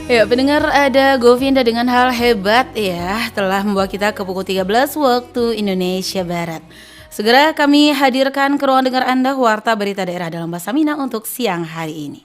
Ya, pendengar, ada Govinda dengan hal hebat ya telah membawa kita ke pukul 13 waktu Indonesia Barat. Segera kami hadirkan ke ruang dengar Anda warta berita daerah dalam bahasa Minang untuk siang hari ini.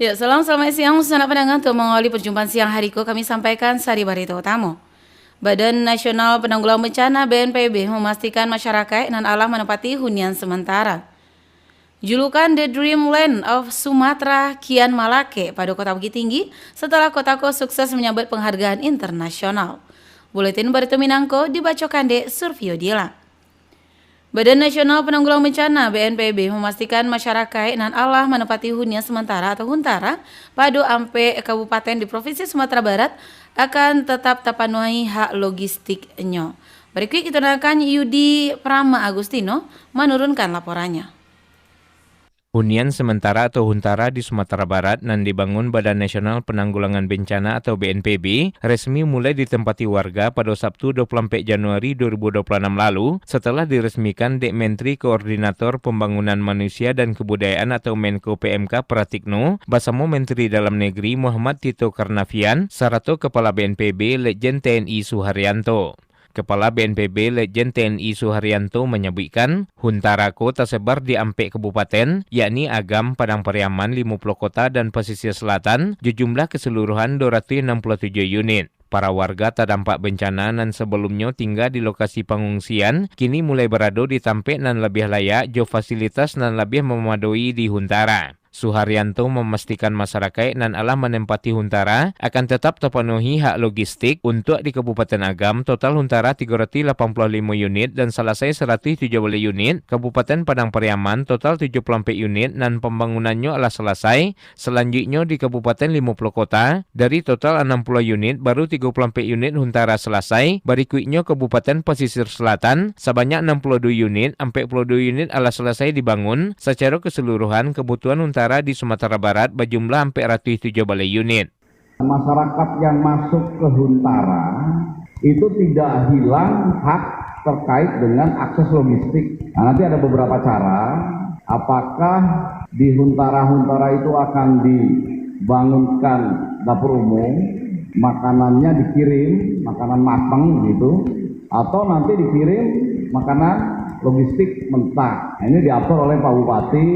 Ya, selamat siang sanak pendengar. Untuk mengawali perjumpaan siang hariku kami sampaikan sari berita utama. Badan Nasional Penanggulangan Bencana BNPB memastikan masyarakat nan alah menempati hunian sementara. Julukan The Dreamland of Sumatera kian malake pada kota Bukit Tinggi setelah kotako sukses menyabet penghargaan internasional. Buletin Berita Minangko dibacakan De Survio Dila. Badan Nasional Penanggulangan Bencana BNPB memastikan masyarakat nan alah menempati hunian sementara atau huntara pada ampe kabupaten di Provinsi Sumatera Barat akan tetap tapanuhi hak logistiknya. Berikut kita dengarkan Yudi Prama Agustino menurunkan laporannya. Hunian sementara atau huntara di Sumatera Barat nan dibangun Badan Nasional Penanggulangan Bencana atau BNPB resmi mulai ditempati warga pada Sabtu 24 Januari 2026 lalu setelah diresmikan Dek Menteri Koordinator Pembangunan Manusia dan Kebudayaan atau Menko PMK Pratikno bersama Menteri Dalam Negeri Muhammad Tito Karnavian serta Kepala BNPB Letjen TNI Suharyanto. Kepala BNPB Letjen TNI Suharyanto menyebutkan, huntarako tersebar di ampek kabupaten, yakni Agam, Padang Pariaman, 50 kota dan pesisir selatan, jumlah keseluruhan 267 unit. Para warga terdampak bencana nan sebelumnya tinggal di lokasi pengungsian, kini mulai berada di tampek nan lebih layak, jo fasilitas nan lebih memadai di huntara. Suharyanto memastikan masyarakat nan alah menempati huntara akan tetap terpenuhi hak logistik untuk di Kabupaten Agam total huntara 385 unit dan selesai 170 unit, Kabupaten Padang Pariaman total 74 unit dan pembangunannya alah selesai, selanjutnya di Kabupaten 50 kota dari total 60 unit baru 34 unit huntara selesai, berikutnya Kabupaten Pesisir Selatan sebanyak 62 unit, 42 unit alah selesai dibangun, secara keseluruhan kebutuhan huntara di Sumatera Barat berjumlah hampir 107 unit. Masyarakat yang masuk ke huntara itu tidak hilang hak terkait dengan akses logistik. Nah, nanti ada beberapa cara. Apakah di huntara-huntara itu akan dibangunkan dapur umum, makanannya dikirim, makanan matang gitu, atau nanti dikirim makanan logistik mentah. Nah, ini diatur oleh Pak Bupati,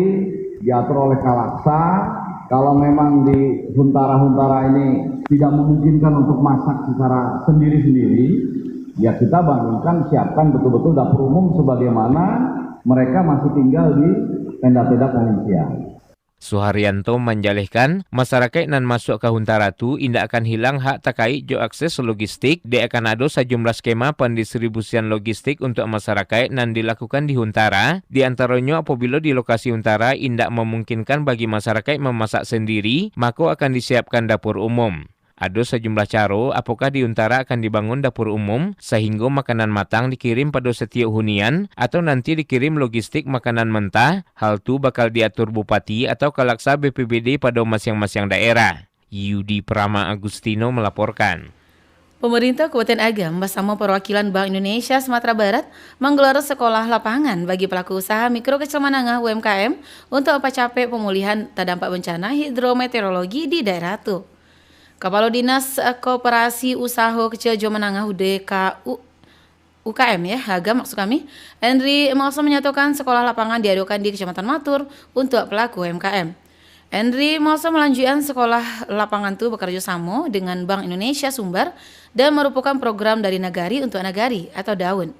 diatur oleh Kalaksa. Kalau memang di huntara-huntara ini tidak memungkinkan untuk masak secara sendiri-sendiri, ya kita bangunkan, siapkan betul-betul dapur umum sebagaimana mereka masih tinggal di tenda-tenda pengungsian. Suharyanto menjelaskan, masyarakat nan masuk ke huntara tu indak akan hilang hak terkait jo akses logistik, dia akan ada sejumlah skema pendistribusian logistik untuk masyarakat nan dilakukan di huntara, di antaranya apabila di lokasi huntara indak memungkinkan bagi masyarakat memasak sendiri, maka akan disiapkan dapur umum. Ada sejumlah cara apakah di huntara akan dibangun dapur umum sehingga makanan matang dikirim pada setiap hunian atau nanti dikirim logistik makanan mentah. Hal tu bakal diatur Bupati atau Kalaksa BPBD pada masing-masing daerah. Yudi Prama Agustino melaporkan. Pemerintah Kabupaten Agam bersama perwakilan Bank Indonesia Sumatera Barat menggelar sekolah lapangan bagi pelaku usaha mikro kecil menengah UMKM untuk mencapai pemulihan terdampak bencana hidrometeorologi di daerah itu. Kepala Dinas Koperasi Usaha Kecil Jo Menengah UKM ya, Agam maksud kami, Henry Malso menyatakan sekolah lapangan diadakan di Kecamatan Matur untuk pelaku UMKM. Henry Malso melanjutkan sekolah lapangan itu bekerja sama dengan Bank Indonesia Sumber dan merupakan program dari Nagari untuk Nagari atau Daun.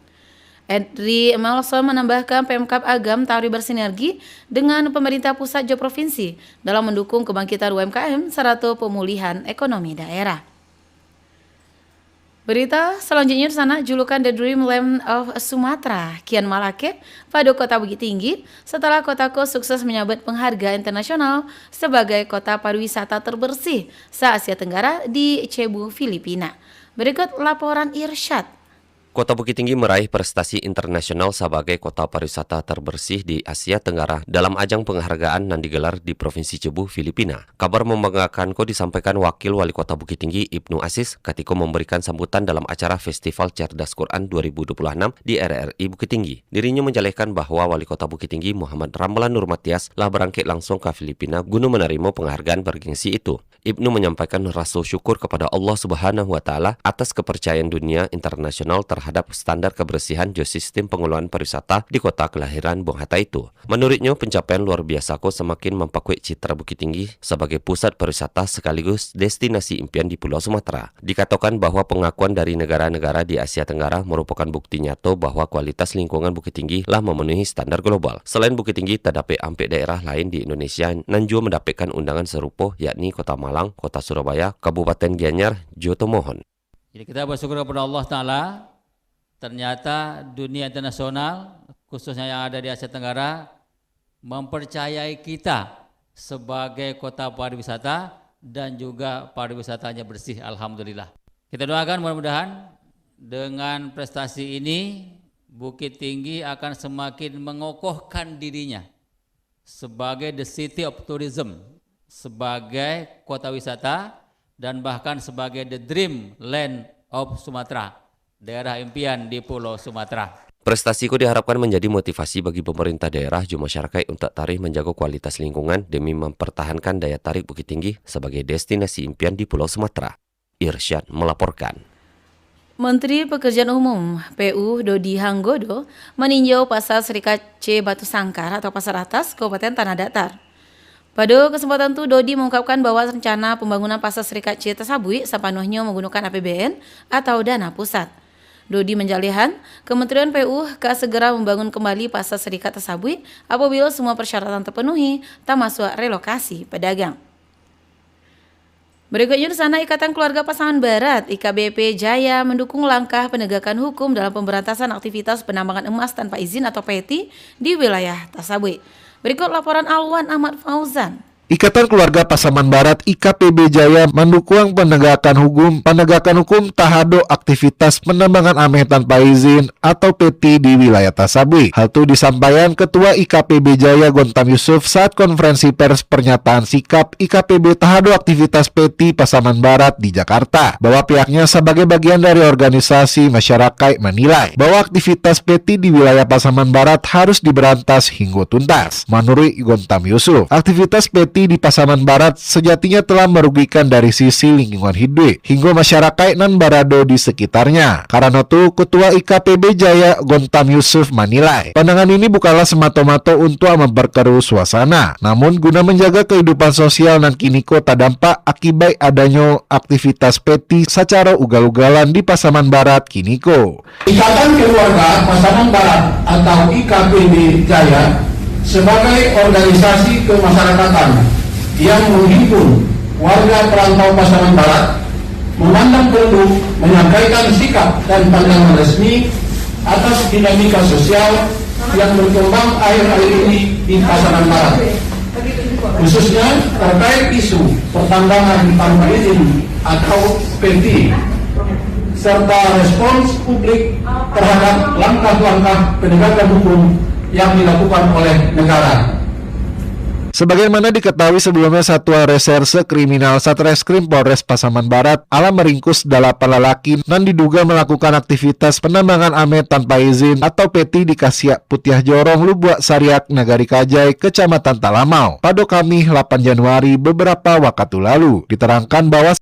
Edri Malson menambahkan Pemkab Agam Tari bersinergi dengan pemerintah pusat dan provinsi dalam mendukung kebangkitan UMKM serta pemulihan ekonomi daerah. Berita selanjutnya di sana, julukan The Dreamland of Sumatra kian malake pada kota Bukit Tinggi setelah kotaku sukses menyabet penghargaan internasional sebagai kota pariwisata terbersih se-Asia Tenggara di Cebu, Filipina. Berikut laporan Irsyad. Kota Bukit Tinggi meraih prestasi internasional sebagai kota pariwisata terbersih di Asia Tenggara dalam ajang penghargaan yang digelar di Provinsi Cebu, Filipina. Kabar membanggakan disampaikan Wakil Wali Kota Bukit Tinggi Ibnu Aziz ketika memberikan sambutan dalam acara Festival Cerdas Quran 2026 di RRI Bukit Tinggi. Dirinya menjelaskan bahwa Wali Kota Bukit Tinggi Muhammad Ramlan Nurmatias telah berangkat langsung ke Filipina guna menerima penghargaan bergengsi itu. Ibnu menyampaikan rasa syukur kepada Allah Subhanahu wa Ta'ala atas kepercayaan dunia internasional terhadap standar kebersihan dan sistem pengelolaan pariwisata di kota kelahiran Bung Hatta itu. Menurutnya, pencapaian luar biasa semakin memperkuat citra Bukit Tinggi sebagai pusat pariwisata sekaligus destinasi impian di Pulau Sumatera. Dikatakan bahwa pengakuan dari negara-negara di Asia Tenggara merupakan bukti nyata bahwa kualitas lingkungan Bukit Tinggi telah memenuhi standar global. Selain Bukit Tinggi, terdapat hampir daerah lain di Indonesia yang juga mendapatkan undangan serupa, yakni Kota Malang, Kota Surabaya, Kabupaten Gianyar, Jawa Timohon. Jadi kita bersyukur kepada Allah Ta'ala, ternyata dunia internasional, khususnya yang ada di Asia Tenggara, mempercayai kita sebagai kota pariwisata dan juga pariwisatanya bersih, alhamdulillah. Kita doakan mudah-mudahan dengan prestasi ini, Bukit Tinggi akan semakin mengokohkan dirinya sebagai the city of tourism, sebagai kota wisata, dan bahkan sebagai the dream land of Sumatera, daerah impian di Pulau Sumatera. Prestasi itu diharapkan menjadi motivasi bagi pemerintah daerah dan masyarakat untuk tarih menjaga kualitas lingkungan demi mempertahankan daya tarik Bukit Tinggi sebagai destinasi impian di Pulau Sumatera. Irsyad melaporkan. Menteri Pekerjaan Umum PU Dodi Hanggodo meninjau Pasar Serikat C Batu Sangkar atau Pasar Atas, Kabupaten Tanah Datar. Pada kesempatan itu, Dodi mengungkapkan bahwa rencana pembangunan Pasar Serikat C tersebut sepenuhnya menggunakan APBN atau dana pusat. Dodi menjalihkan Kementerian PU akan segera membangun kembali Pasar Serikat tersebut apabila semua persyaratan terpenuhi, termasuk relokasi pedagang. Berikutnya di sana, Ikatan Keluarga Pasaman Barat IKBP Jaya mendukung langkah penegakan hukum dalam pemberantasan aktivitas penambangan emas tanpa izin atau PETI di wilayah tersebut. Berikut laporan Alwan Ahmad Fauzan. Ikatan Keluarga Pasaman Barat IKPB Jaya mendukung penegakan hukum terhadap aktivitas penambangan ameh tanpa izin atau PETI di wilayah tersebut. Hal itu disampaikan Ketua IKPB Jaya Gontam Yusuf saat konferensi pers pernyataan sikap IKPB terhadap aktivitas PETI Pasaman Barat di Jakarta, bahwa pihaknya sebagai bagian dari organisasi masyarakat menilai bahwa aktivitas PETI di wilayah Pasaman Barat harus diberantas hingga tuntas. Menurut Gontam Yusuf, aktivitas PETI di Pasaman Barat sejatinya telah merugikan dari sisi lingkungan hidup hingga masyarakat nan barado di sekitarnya. Karena itu, Ketua IKPB Jaya Gontam Yusuf menilai pandangan ini bukanlah semata-mata untuk memperkeruh suasana, namun guna menjaga kehidupan sosial dan kini kota dampak akibat adanya aktivitas PETI secara ugal-ugalan di Pasaman Barat kini ko. Ikatan Keluarga Pasaman Barat atau IKPB Jaya sebagai organisasi kemasyarakatan yang menghimpun warga perantau Pasaman Barat memandang perlu menyampaikan sikap dan pandangan resmi atas dinamika sosial yang berkembang akhir-akhir ini di Pasaman Barat, khususnya terkait isu pertambangan tanpa izin atau PETI serta respons publik terhadap langkah-langkah penegakan hukum yang dilakukan oleh negara. Sebagaimana diketahui sebelumnya, Satuan Reserse Kriminal Satreskrim Polres Pasaman Barat meringkus 8 lelaki yang diduga melakukan aktivitas penambangan ameh tanpa izin atau PETI di Kasiak Putiah Jorong, Lubuak Sariak, Nagari Kajai, Kecamatan Talamau pada Kamis 8 Januari beberapa waktu lalu. Diterangkan bahwa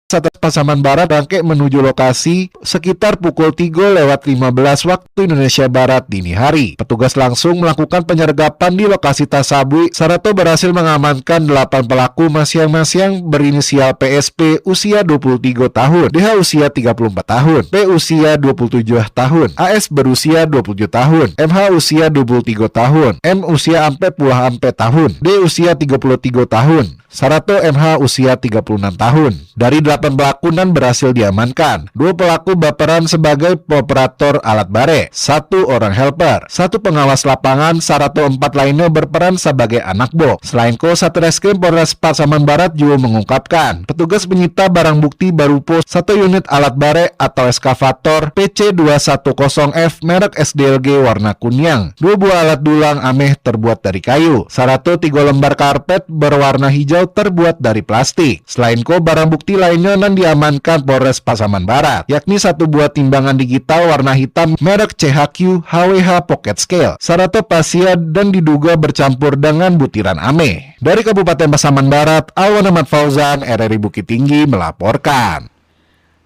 Satlantas Pasaman Barat bangke menuju lokasi sekitar pukul 3:15 waktu Indonesia Barat dini hari. Petugas langsung melakukan penyergapan di lokasi tasabui. Sarato berhasil mengamankan 8 pelaku masing-masing berinisial PSP usia 23 tahun, DH usia 34 tahun, P usia 27 tahun, AS berusia 27 tahun, MH usia 23 tahun, M usia 40 tahun, D usia 33 tahun. Sarato MH usia 36 tahun. Dari 8 pelakunan berhasil diamankan. 2 pelaku baperan sebagai operator alat bare, 1 orang helper, 1 pengawas lapangan, Sarato 4 lainnya berperan sebagai anak box. Selain ko, Satreskrim Polres Pasaman Barat juga mengungkapkan, petugas menyita barang bukti berupa 1 unit alat bare atau eskavator PC210F merek SDLG warna kuning, 2 buah alat dulang ameh terbuat dari kayu, Sarato 3 lembar karpet berwarna hijau terbuat dari plastik. Selain ko, barang bukti lainnya nan diamankan Polres Pasaman Barat, yakni 1 buah timbangan digital warna hitam merek CHQ HWH Pocket Scale, Sarato pasia dan diduga bercampur dengan butiran ame. Dari Kabupaten Pasaman Barat, Alwan Ahmad Fauzan, RRI Bukit Tinggi melaporkan.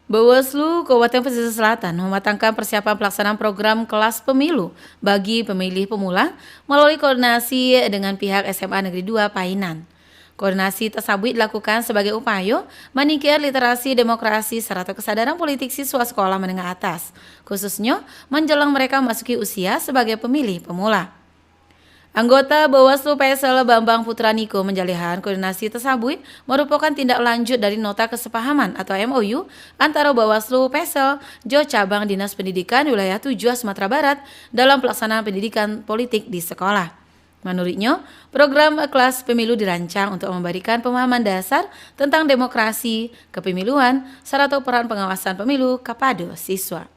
Bawaslu Kabupaten Pesisir Selatan mematangkan persiapan pelaksanaan program kelas pemilu bagi pemilih pemula melalui koordinasi dengan pihak SMA Negeri 2 Painan. Koordinasi tersebut dilakukan sebagai upaya meningkatkan literasi demokrasi serta kesadaran politik siswa sekolah menengah atas, khususnya menjelang mereka memasuki usia sebagai pemilih pemula. Anggota Bawaslu PSL Bambang Putra Niko menjelaskan koordinasi tersebut merupakan tindak lanjut dari nota kesepahaman atau MOU antara Bawaslu PSL Jo Cabang Dinas Pendidikan Wilayah 7 Sumatera Barat dalam pelaksanaan pendidikan politik di sekolah. Menurutnya, program kelas pemilu dirancang untuk memberikan pemahaman dasar tentang demokrasi, kepemiluan, serta peran pengawasan pemilu kepada siswa.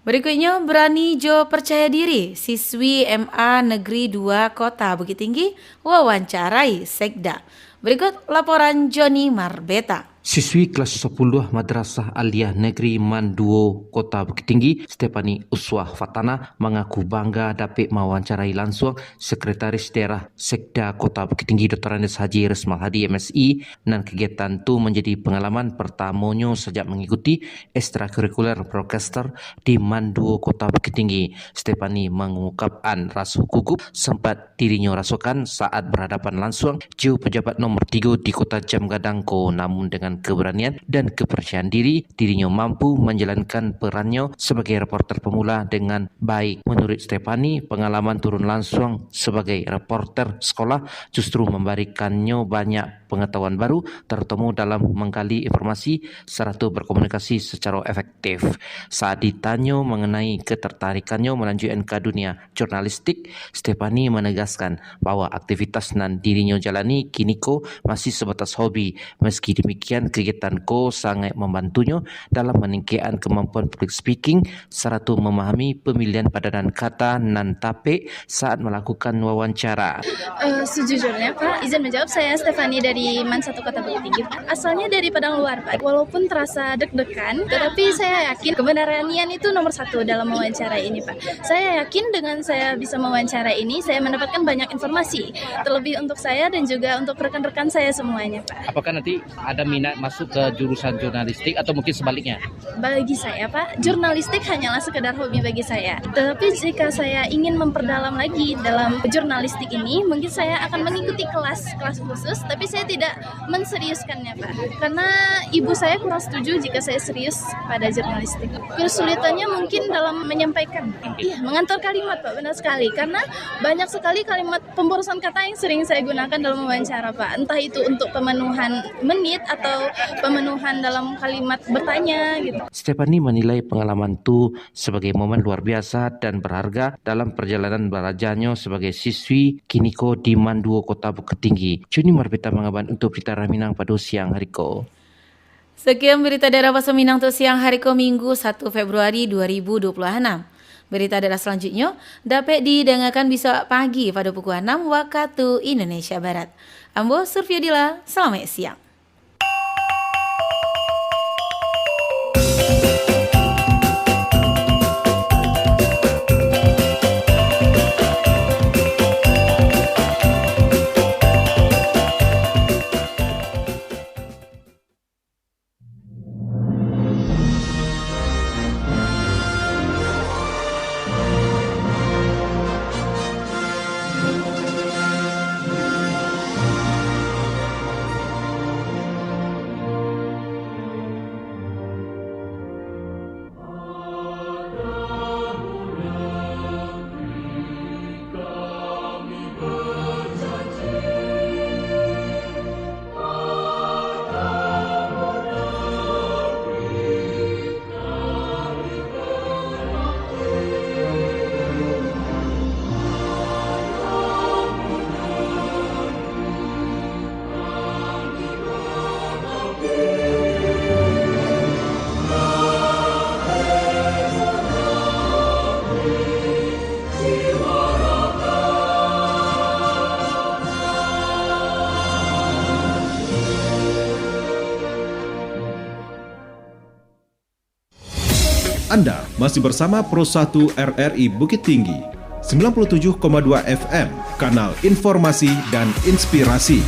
Berikutnya, Berani Jo Percaya Diri, siswi MA Negeri 2 Kota Bukit Tinggi, wawancarai Sekda. Berikut laporan Joni Marbeta. Siswi kelas 10 Madrasah Aliyah Negeri Man 2 Kota Bukit Tinggi, Stephanie Uswah Fatana mengaku bangga dapat mewawancarai langsung Sekretaris Daerah Sekda Kota Bukit Tinggi Dr. Andes Haji Resmal Hadi MSI, dan kegiatan itu menjadi pengalaman pertamanya sejak mengikuti ekstrakurikuler Procaster di Man 2 Kota Bukit Tinggi. Stephanie mengungkapkan rasa gugup sempat dirinya rasakan saat berhadapan langsung jauh pejabat nomor 3 di Kota Jam Gadangko, namun dengan keberanian dan kepercayaan diri, dirinya mampu menjalankan perannya sebagai reporter pemula dengan baik. Menurut Stephanie, pengalaman turun langsung sebagai reporter sekolah justru memberikannya banyak pengetahuan baru, terutama dalam menggali informasi serta berkomunikasi secara efektif. Saat ditanya mengenai ketertarikannya melanjutkan ke dunia jurnalistik, Stephanie menegaskan bahwa aktivitas yang dirinya jalani kini masih sebatas hobi. Meski demikian, kegiatan sangat membantunya dalam meningkatkan kemampuan public speaking serta memahami pemilihan padanan kata nan tape saat melakukan wawancara. Sejujurnya Pak, izin menjawab, saya Stephanie dari Man 1 Kota Bukit Tinggi. Asalnya dari Padang Luar Pak. Walaupun terasa deg-degan, tetapi saya yakin kebenarannya itu nomor 1 dalam mewawancara ini Pak. Saya yakin dengan saya bisa mewawancara ini, saya mendapatkan banyak informasi, terlebih untuk saya dan juga untuk rekan-rekan saya semuanya Pak. Apakah nanti ada minat masuk ke jurusan jurnalistik atau mungkin sebaliknya? Bagi saya Pak, jurnalistik hanyalah sekedar hobi bagi saya. Tetapi jika saya ingin memperdalam lagi dalam jurnalistik ini, mungkin saya akan mengikuti kelas khusus, tapi saya tidak menseriuskannya Pak. Karena ibu saya kurang setuju jika saya serius pada jurnalistik. Kesulitannya mungkin dalam menyampaikan. Iya, mengantar kalimat Pak, benar sekali. Karena banyak sekali kalimat pemborosan kata yang sering saya gunakan dalam wawancara Pak. Entah itu untuk pemenuhan menit atau pemenuhan dalam kalimat bertanya gitu. Stephanie menilai pengalaman itu sebagai momen luar biasa dan berharga dalam perjalanan belajarnya sebagai siswi kiniko di Man 2 Kota Bukit Tinggi. Juni Marbeta mengabarkan untuk berita Minang pada siang hari ko. Sekian berita daerah Pasar Minang untuk siang hari Minggu 1 Februari 2026. Berita daerah selanjutnya dapat didengarkan besok pagi pada pukul 6 waktu Indonesia Barat. Ambo Surfiadila, selamat siang. Anda masih bersama Pro 1 RRI Bukit Tinggi, 97,2 FM, kanal informasi dan inspirasi.